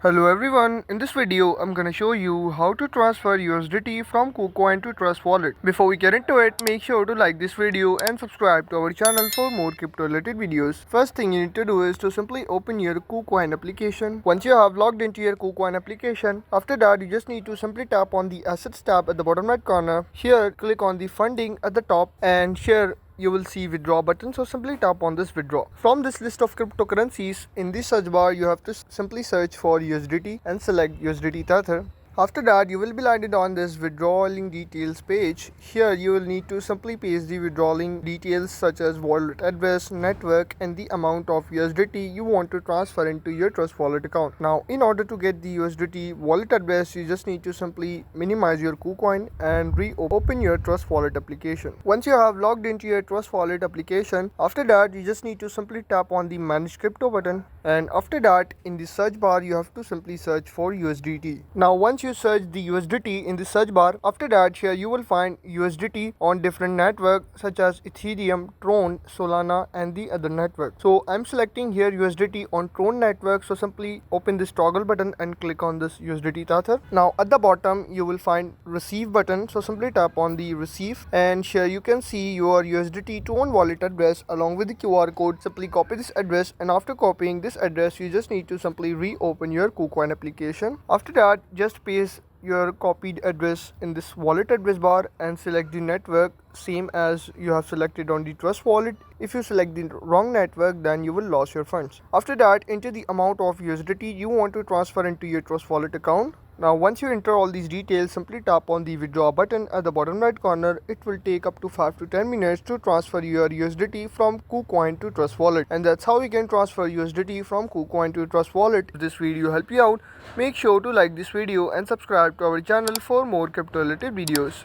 Hello everyone, in this video I'm gonna show you how to transfer USDT from Kucoin to Trust Wallet. Before we get into it, make sure to like this video and subscribe to our channel for more crypto related videos. First thing you need to do is to simply open your Kucoin application. Once you have logged into your Kucoin application, after that you just need to simply tap on the Assets tab at the bottom right corner. Here click on the Funding at the top and here you will see withdraw button, so simply tap on this withdraw. From this list of cryptocurrencies, in the search bar you have to simply search for USDT and select USDT Tether. After that, you will be landed on this withdrawing details page. Here you will need to simply paste the withdrawing details such as wallet address, network and the amount of USDT you want to transfer into your Trust Wallet account. Now in order to get the USDT wallet address, you just need to simply minimize your Kucoin and reopen your Trust Wallet application. Once you have logged into your Trust Wallet application, after that you just need to simply tap on the Manage Crypto button, and after that in the search bar you have to simply search for USDT. Now once you search the USDT in the search bar, after that here you will find USDT on different networks such as Ethereum, Tron, Solana and the other network. So I'm selecting here USDT on Tron network, so simply open this toggle button and click on this USDT Tether. Now at the bottom you will find receive button, so simply tap on the receive and here you can see your USDT Tron wallet address along with the QR code. Simply copy this address, and after copying this address you just need to simply reopen your Kucoin application. After that, just paste your copied address in this wallet address bar and select the network same as you have selected on the Trust Wallet. If you select the wrong network, then you will lose your funds. After that, enter the amount of USDT you want to transfer into your Trust Wallet account. Now once you enter all these details, simply tap on the withdraw button at the bottom right corner. It will take up to 5 to 10 minutes to transfer your USDT from Kucoin to Trust Wallet, and that's how you can transfer USDT from Kucoin to Trust Wallet. If this video helped you out, make sure to like this video and subscribe to our channel for more crypto related videos.